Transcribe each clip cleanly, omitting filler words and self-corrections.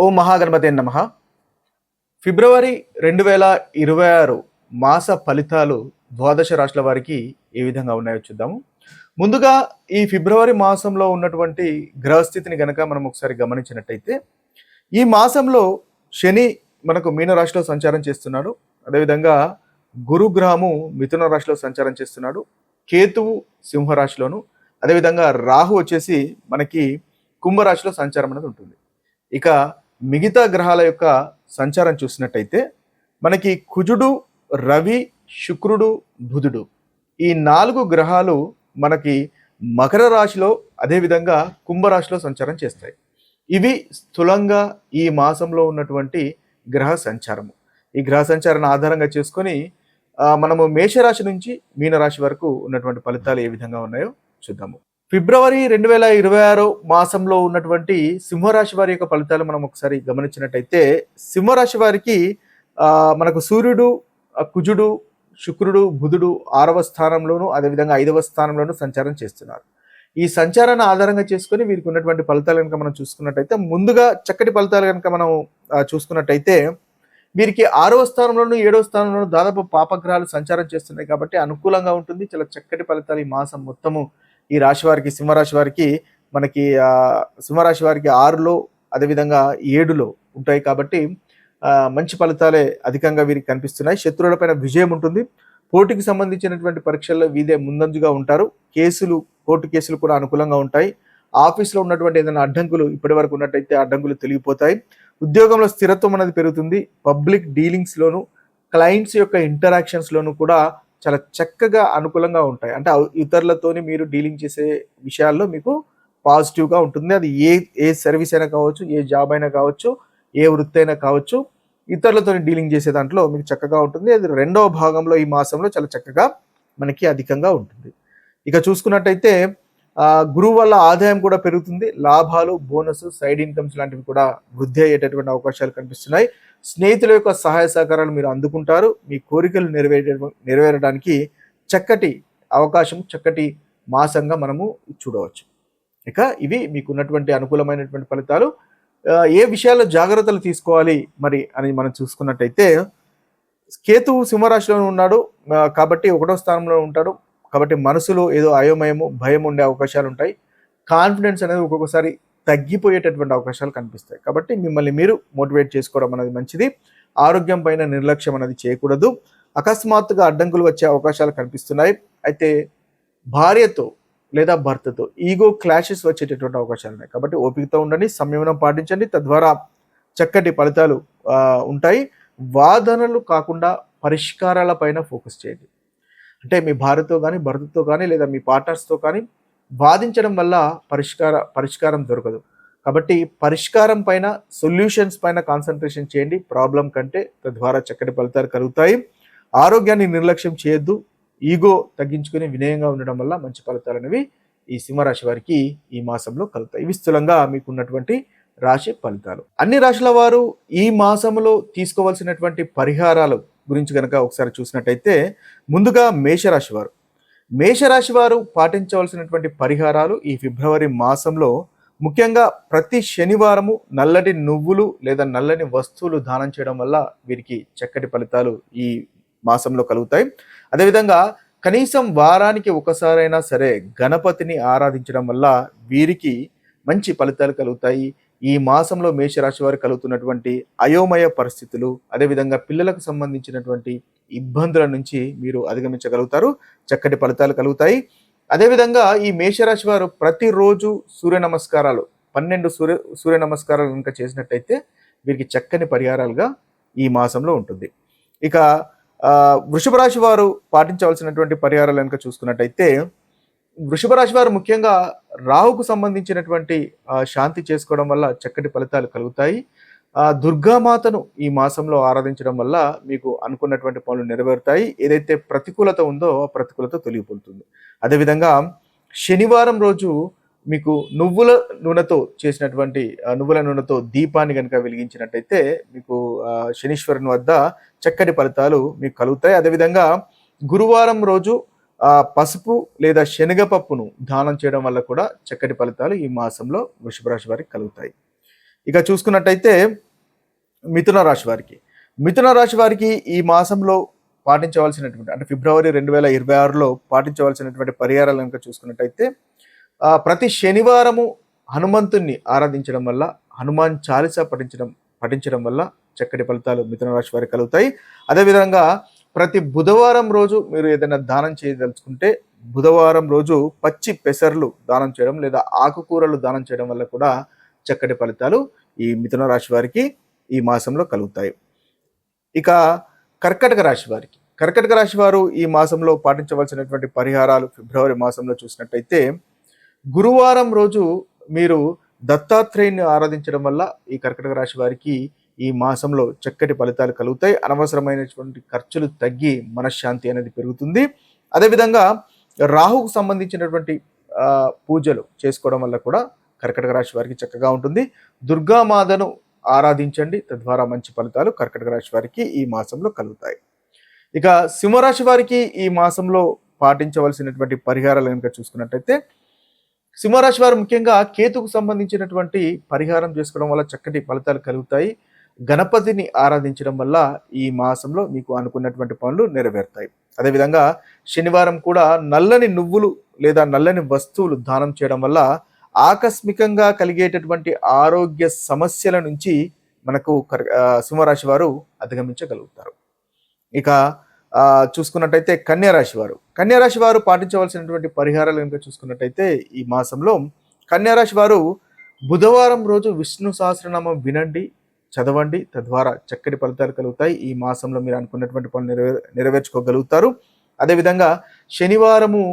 ఓం మహాగణపతే నమః. ఫిబ్రవరి 2026 మాస ఫలితాలు ద్వాదశ రాశుల వారికి ఏ విధంగా ఉన్నాయో చూద్దాము. ముందుగా ఈ ఫిబ్రవరి మాసంలో ఉన్నటువంటి గ్రహస్థితిని గనక మనం ఒకసారి గమనించినట్టయితే, ఈ మాసంలో శని మనకు మీన రాశిలో సంచారం చేస్తున్నాడు. అదేవిధంగా గురుగ్రహము మిథున రాశిలో సంచారం చేస్తున్నాడు. కేతువు సింహరాశిలోను, అదేవిధంగా రాహు వచ్చేసి మనకి కుంభరాశిలో సంచారం అనేది ఉంటుంది. ఇక మిగతా గ్రహాల యొక్క సంచారం చూసినట్టయితే మనకి కుజుడు, రవి, శుక్రుడు, బుధుడు ఈ 4 గ్రహాలు మనకి మకర రాశిలో అదేవిధంగా కుంభరాశిలో సంచారం చేస్తాయి. ఇవి స్థూలంగా ఈ మాసంలో ఉన్నటువంటి గ్రహ సంచారము. ఈ గ్రహ సంచారాన్ని ఆధారంగా చేసుకొని మనము మేషరాశి నుంచి మీనరాశి వరకు ఉన్నటువంటి ఫలితాలు ఏ విధంగా ఉన్నాయో చూద్దాము. ఫిబ్రవరి 2026 మాసంలో ఉన్నటువంటి సింహరాశి వారి యొక్క ఫలితాలు మనం ఒకసారి గమనించినట్టయితే, సింహరాశి వారికి మనకు సూర్యుడు, కుజుడు, శుక్రుడు, బుధుడు 6వ స్థానంలోను అదేవిధంగా 5వ స్థానంలోను సంచారం చేస్తున్నారు. ఈ సంచారాన్ని ఆధారంగా చేసుకొని వీరికి ఉన్నటువంటి ఫలితాలు కనుక మనం చూసుకున్నట్టయితే, ముందుగా చక్కటి ఫలితాలు కనుక మనం చూసుకున్నట్టయితే వీరికి 6వ స్థానంలోను 7వ స్థానంలోను దాదాపు పాపగ్రహాలు సంచారం చేస్తున్నాయి కాబట్టి అనుకూలంగా ఉంటుంది. చాలా చక్కటి ఫలితాలు ఈ మాసం మొత్తము ఈ రాశి వారికి, సింహరాశి వారికి మనకి సింహరాశి వారికి 6లో అదేవిధంగా 7లో ఉంటాయి కాబట్టి మంచి ఫలితాలే అధికంగా వీరికి కనిపిస్తున్నాయి. శత్రువులపైన విజయం ఉంటుంది. పోటీకి సంబంధించినటువంటి పరీక్షల్లో వీదే ముందంజుగా ఉంటారు. కోర్టు కేసులు కూడా అనుకూలంగా ఉంటాయి. ఆఫీస్లో ఉన్నటువంటి ఏదైనా అడ్డంకులు ఇప్పటి వరకు ఉన్నట్టయితే అడ్డంకులు తొలగిపోతాయి. ఉద్యోగంలో స్థిరత్వం అనేది పెరుగుతుంది. పబ్లిక్ డీలింగ్స్లోను, క్లయింట్స్ యొక్క ఇంటరాక్షన్స్లోను కూడా చాలా చక్కగా అనుకూలంగా ఉంటాయి. అంటే ఇతరులతోని మీరు డీలింగ్ చేసే విషయాల్లో మీకు పాజిటివ్గా ఉంటుంది. అది ఏ సర్వీస్ అయినా కావచ్చు, ఏ జాబ్ అయినా కావచ్చు, ఏ వృత్తి అయినా కావచ్చు, ఇతరులతో డీలింగ్ చేసే దాంట్లో మీకు చక్కగా ఉంటుంది. అది 2వ భాగంలో ఈ మాసంలో చాలా చక్కగా మనకి అధికంగా ఉంటుంది. ఇక చూసుకున్నట్టయితే గురువు వల్ల ఆదాయం కూడా పెరుగుతుంది. లాభాలు, బోనస్, సైడ్ ఇన్కమ్స్ లాంటివి కూడా వృద్ధి అయ్యేటటువంటి అవకాశాలు కనిపిస్తున్నాయి. స్నేహితుల యొక్క సహాయ సహకారాలు మీరు అందుకుంటారు. మీ కోరికలు నెరవేరడానికి చక్కటి అవకాశం, చక్కటి మాసంగా మనము చూడవచ్చు. ఇక ఇవి మీకు ఉన్నటువంటి అనుకూలమైనటువంటి ఫలితాలు. ఏ విషయాల్లో జాగ్రత్తలు తీసుకోవాలి మరి అని మనం చూసుకున్నట్టయితే, కేతువు సింహరాశిలో ఉన్నాడు కాబట్టి 1వ స్థానంలో ఉంటాడు కాబట్టి మనసులో ఏదో అయోమయము, భయం ఉండే అవకాశాలు ఉంటాయి. కాన్ఫిడెన్స్ అనేది ఒక్కొక్కసారి తగ్గిపోయేటటువంటి అవకాశాలు కనిపిస్తాయి. కాబట్టి మిమ్మల్ని మీరు మోటివేట్ చేసుకోవడం అనేది మంచిది. ఆరోగ్యం పైన నిర్లక్ష్యం అనేది చేయకూడదు. అకస్మాత్తుగా అడ్డంకులు వచ్చే అవకాశాలు కనిపిస్తున్నాయి. అయితే భార్యతో లేదా భర్తతో ఈగో క్లాషెస్ వచ్చేటటువంటి అవకాశాలు ఉన్నాయి. కాబట్టి ఓపికతో ఉండండి, సంయమనం పాటించండి. తద్వారా చక్కటి ఫలితాలు ఉంటాయి. వాదనలు కాకుండా పరిష్కారాల పైన ఫోకస్ చేయండి. అంటే మీ భార్యతో కానీ, భర్తతో కానీ లేదా మీ పార్ట్నర్స్తో కానీ వాదించడం వల్ల పరిష్కారం దొరకదు. కాబట్టి పరిష్కారం పైన, సొల్యూషన్స్ పైన కాన్సన్ట్రేషన్ చేయండి ప్రాబ్లం కంటే. తద్వారా చక్కటి ఫలితాలు కలుగుతాయి. ఆరోగ్యాన్ని నిర్లక్ష్యం చేయొద్దు. ఈగో తగ్గించుకుని వినయంగా ఉండడం వల్ల మంచి ఫలితాలు అనేవి ఈ సింహరాశి వారికి ఈ మాసంలో కలుగుతాయి. ఇవి స్థూలంగా మీకున్నటువంటి రాశి ఫలితాలు. అన్ని రాశుల వారు ఈ మాసంలో తీసుకోవాల్సినటువంటి పరిహారాలు గురించి కనుక ఒకసారి చూసినట్టయితే, ముందుగా మేషరాశి వారు పాటించవలసినటువంటి పరిహారాలు ఈ ఫిబ్రవరి మాసంలో ముఖ్యంగా ప్రతి శనివారము నల్లటి నువ్వులు లేదా నల్లని వస్తువులు దానం చేయడం వల్ల వీరికి చక్కటి ఫలితాలు ఈ మాసంలో కలుగుతాయి. అదేవిధంగా కనీసం వారానికి ఒకసారైనా సరే గణపతిని ఆరాధించడం వల్ల వీరికి మంచి ఫలితాలు కలుగుతాయి. ఈ మాసంలో మేషరాశి వారు కలుగుతున్నటువంటి అయోమయ పరిస్థితులు, అదేవిధంగా పిల్లలకు సంబంధించినటువంటి ఇబ్బందుల నుంచి మీరు అధిగమించగలుగుతారు. చక్కటి ఫలితాలు కలుగుతాయి. అదేవిధంగా ఈ మేషరాశి వారు ప్రతిరోజు 12 సూర్య నమస్కారాలు కనుక చేసినట్టయితే వీరికి చక్కని పరిహారాలుగా ఈ మాసంలో ఉంటుంది. ఇక వృషభ రాశి వారు పాటించవలసినటువంటి పరిహారాలు కనుక చూసుకున్నట్టయితే, వృషభ రాశి వారు ముఖ్యంగా రాహుకు సంబంధించినటువంటి శాంతి చేసుకోవడం వల్ల చక్కటి ఫలితాలు కలుగుతాయి. దుర్గామాతను ఈ మాసంలో ఆరాధించడం వల్ల మీకు అనుకున్నటువంటి పనులు నెరవేరుతాయి. ఏదైతే ప్రతికూలత ఉందో ఆ ప్రతికూలత తొలగిపోతుంది. అదేవిధంగా శనివారం రోజు మీకు నువ్వుల నూనెతో దీపాన్ని కనుక వెలిగించినట్టయితే మీకు శనీశ్వరుని వద్ద చక్కటి ఫలితాలు మీకు కలుగుతాయి. అదేవిధంగా గురువారం రోజు పసుపు లేదా శనగపప్పును దానం చేయడం వల్ల కూడా చక్కటి ఫలితాలు ఈ మాసంలో వృషభ రాశి వారికి కలుగుతాయి. ఇక చూసుకున్నట్టయితే మిథున రాశి వారికి, మిథున రాశి వారికి ఈ మాసంలో పాటించవలసినటువంటి అంటే ఫిబ్రవరి 2026లో పాటించవలసినటువంటి పరిహారాలు కనుక చూసుకున్నట్టయితే ప్రతి శనివారము హనుమంతుణ్ణి ఆరాధించడం వల్ల, హనుమాన్ చాలీసా పఠించడం వల్ల చక్కటి ఫలితాలు మిథున రాశి వారికి కలుగుతాయి. అదేవిధంగా ప్రతి బుధవారం రోజు మీరు ఏదైనా దానం చేయదలుచుకుంటే బుధవారం రోజు పచ్చి పెసర్లు దానం చేయడం లేదా ఆకుకూరలు దానం చేయడం వల్ల కూడా చక్కటి ఫలితాలు ఈ మిథున రాశి వారికి ఈ మాసంలో కలుగుతాయి. ఇక కర్కటక రాశి వారికి, కర్కటక రాశి వారు ఈ మాసంలో పాటించవలసినటువంటి పరిహారాలు ఫిబ్రవరి మాసంలో చూసినట్టయితే గురువారం రోజు మీరు దత్తాత్రేయుని ఆరాధించడం వల్ల ఈ కర్కటక రాశి వారికి ఈ మాసంలో చక్కటి ఫలితాలు కలుగుతాయి. అనవసరమైనటువంటి ఖర్చులు తగ్గి మనశ్శాంతి అనేది పెరుగుతుంది. అదేవిధంగా రాహుకు సంబంధించినటువంటి పూజలు చేసుకోవడం వల్ల కూడా కర్కటక రాశి వారికి చక్కగా ఉంటుంది. దుర్గామాతను ఆరాధించండి, తద్వారా మంచి ఫలితాలు కర్కటక రాశి వారికి ఈ మాసంలో కలుగుతాయి. ఇక సింహరాశి వారికి ఈ మాసంలో పాటించవలసినటువంటి పరిహారాలు కనుక చూసుకున్నట్టయితే సింహరాశి వారు ముఖ్యంగా కేతుకు సంబంధించినటువంటి పరిహారం చేసుకోవడం వల్ల చక్కటి ఫలితాలు కలుగుతాయి. గణపతిని ఆరాధించడం వల్ల ఈ మాసంలో మీకు అనుకున్నటువంటి పనులు నెరవేరుతాయి. అదేవిధంగా శనివారం కూడా నల్లని నువ్వులు లేదా నల్లని వస్తువులు దానం చేయడం వల్ల ఆకస్మికంగా కలిగేటటువంటి ఆరోగ్య సమస్యల నుంచి మనకు సింహరాశి వారు అధిగమించగలుగుతారు. ఇక చూసుకున్నట్టయితే కన్యారాశి వారు, కన్యారాశి వారు పాటించవలసినటువంటి పరిహారాలు కనుక చూసుకున్నట్టయితే ఈ మాసంలో కన్యారాశి వారు బుధవారం రోజు విష్ణు సహస్రనామం వినండి, చదవండి, తద్వారా చక్కటి ఫలితాలు కలుగుతాయి. ఈ మాసంలో మీరు అనుకున్నటువంటి పనులు నెరవేర్చుకోగలుగుతారు. అదేవిధంగా శనివారము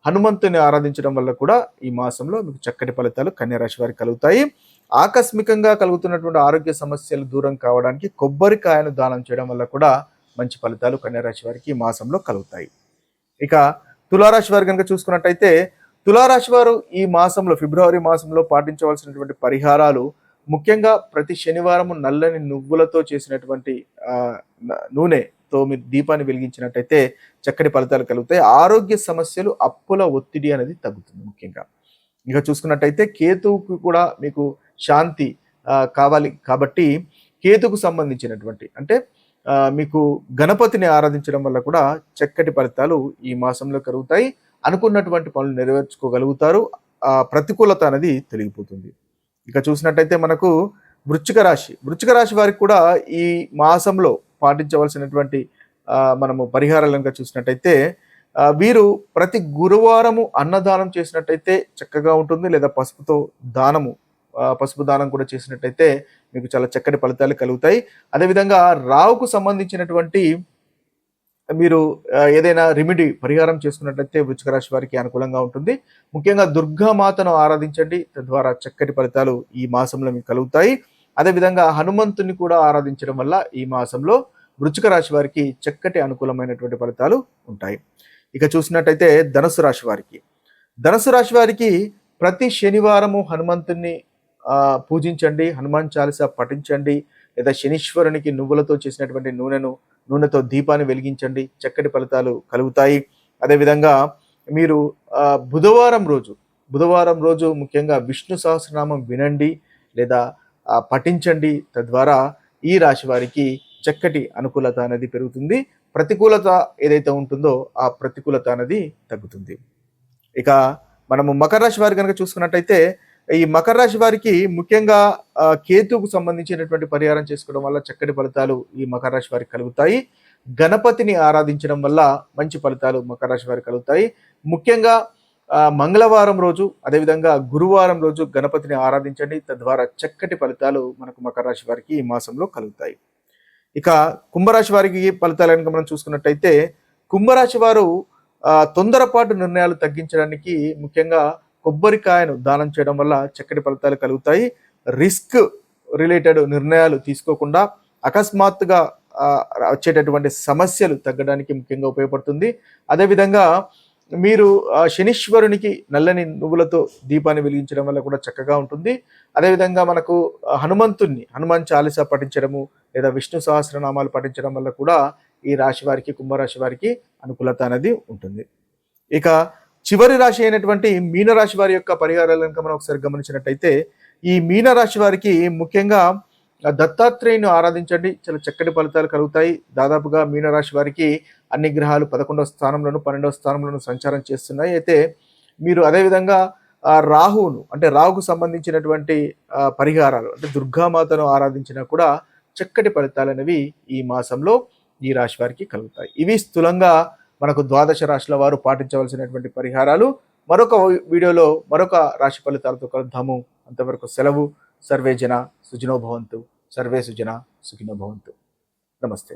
హనుమంతుని ఆరాధించడం వల్ల కూడా ఈ మాసంలో మీకు చక్కటి ఫలితాలు కన్యారాశి వారికి కలుగుతాయి. ఆకస్మికంగా కలుగుతున్నటువంటి ఆరోగ్య సమస్యలు దూరం కావడానికి కొబ్బరికాయను దానం చేయడం వల్ల కూడా మంచి ఫలితాలు కన్యారాశి వారికి ఈ మాసంలో కలుగుతాయి. ఇక తులారాశి వారు కనుక చూసుకున్నట్టయితే తులారాశి వారు ఈ మాసంలో ఫిబ్రవరి మాసంలో పాటించవలసినటువంటి పరిహారాలు ముఖ్యంగా ప్రతి శనివారం నల్లని నువ్వులతో చేసినటువంటి నూనెతో మీరు దీపాన్ని వెలిగించినట్టయితే చక్కటి ఫలితాలు కలుగుతాయి. ఆరోగ్య సమస్యలు, అప్పుల ఒత్తిడి అనేది తగ్గుతుంది. ముఖ్యంగా ఇక చూసుకున్నట్టయితే కేతువుకు కూడా మీకు శాంతి కావాలి కాబట్టి కేతుకు సంబంధించినటువంటి అంటే మీకు గణపతిని ఆరాధించడం వల్ల కూడా చక్కటి ఫలితాలు ఈ మాసంలో కలుగుతాయి. అనుకున్నటువంటి పనులు నెరవేర్చుకోగలుగుతారు. ప్రతికూలత అనేది తొలగిపోతుంది. ఇక చూసినట్టయితే మనకు వృశ్చిక రాశి వారికి కూడా ఈ మాసంలో పాటించవలసినటువంటి మనము పరిహారాలు కనుక చూసినట్టయితే వీరు ప్రతి గురువారము అన్నదానం చేసినట్టయితే చక్కగా ఉంటుంది. లేదా పసుపు దానం కూడా చేసినట్టయితే మీకు చాలా చక్కటి ఫలితాలు కలుగుతాయి. అదేవిధంగా రావుకు సంబంధించినటువంటి మీరు ఏదైనా రెమెడీ పరిహారం చేసుకున్నట్లయితే వృశ్చిక రాశి వారికి అనుకూలంగా ఉంటుంది. ముఖ్యంగా దుర్గామాతను ఆరాధించండి, తద్వారా చక్కటి ఫలితాలు ఈ మాసంలో మీకు కలుగుతాయి. అదేవిధంగా హనుమంతుని కూడా ఆరాధించడం వల్ల ఈ మాసంలో వృశ్చిక రాశి వారికి చక్కటి అనుకూలమైనటువంటి ఫలితాలు ఉంటాయి. ఇక చూసినట్టయితే ధనుసు రాశి వారికి ప్రతి శనివారము హనుమంతుని పూజించండి, హనుమాన్ చాలీసా పఠించండి, లేదా శనీశ్వరునికి నువ్వులతో చేసినటువంటి నూనెతో దీపాన్ని వెలిగించండి, చక్కటి ఫలితాలు కలుగుతాయి. అదేవిధంగా మీరు బుధవారం రోజు ముఖ్యంగా విష్ణు సహస్రనామం వినండి లేదా పఠించండి, తద్వారా ఈ రాశి వారికి చక్కటి అనుకూలత అనేది పెరుగుతుంది. ప్రతికూలత ఏదైతే ఉంటుందో ఆ ప్రతికూలత అనేది తగ్గుతుంది. ఇక మనము మకర రాశి వారి కనుక చూసుకున్నట్టయితే ఈ మకర రాశి వారికి ముఖ్యంగా కేతుకు సంబంధించినటువంటి పరిహారం చేసుకోవడం వల్ల చక్కటి ఫలితాలు ఈ మకర రాశి వారికి కలుగుతాయి. గణపతిని ఆరాధించడం వల్ల మంచి ఫలితాలు మకర రాశి వారికి కలుగుతాయి. ముఖ్యంగా మంగళవారం రోజు అదేవిధంగా గురువారం రోజు గణపతిని ఆరాధించండి, తద్వారా చక్కటి ఫలితాలు మనకు మకర రాశి వారికి ఈ మాసంలో కలుగుతాయి. ఇక కుంభరాశి వారికి ఫలితాలు కనుక మనం చూసుకున్నట్టయితే కుంభరాశి వారు తొందరపాటు నిర్ణయాలు తగ్గించడానికి ముఖ్యంగా కొబ్బరికాయను దానం చేయడం వల్ల చక్కటి ఫలితాలు కలుగుతాయి. రిస్క్ రిలేటెడ్ నిర్ణయాలు తీసుకోకుండా అకస్మాత్తుగా వచ్చేటటువంటి సమస్యలు తగ్గడానికి ముఖ్యంగా ఉపయోగపడుతుంది. అదేవిధంగా మీరు శనీశ్వరునికి నల్లని నువ్వులతో దీపాన్ని వెలిగించడం వల్ల కూడా చక్కగా ఉంటుంది. అదేవిధంగా మనకు హనుమాన్ చాలీసా పఠించడము లేదా విష్ణు సహస్రనామాలు పఠించడం వల్ల కూడా ఈ రాశి వారికి కుంభరాశి వారికి అనుకూలత అనేది ఉంటుంది. ఇక చివరి రాశి అయినటువంటి మీనరాశి వారి యొక్క పరిహారాలు కనుక మనం ఒకసారి గమనించినట్టయితే ఈ మీన రాశి వారికి ముఖ్యంగా దత్తాత్రేయుని ఆరాధించండి, చాలా చక్కటి ఫలితాలు కలుగుతాయి. దాదాపుగా మీనరాశి వారికి అన్ని గ్రహాలు 11వ స్థానంలోను 12వ స్థానంలోను సంచారం చేస్తున్నాయి. అయితే మీరు అదేవిధంగా రాహువును అంటే రాహుకు సంబంధించినటువంటి పరిహారాలు అంటే దుర్గామాతను ఆరాధించినా కూడా చక్కటి ఫలితాలు అనేవి ఈ మాసంలో ఈ రాశి వారికి కలుగుతాయి. ఇవి స్థూలంగా మనకు ద్వాదశ రాశుల వారు పాటించవలసినటువంటి పరిహారాలు. మరొక వీడియోలో మరొక రాశి ఫలితాలతో కలుద్దాము. అంతవరకు సెలవు. సర్వే జన సుఖినో భవంతు. సర్వే సుజన సుఖినో భవంతు. నమస్తే.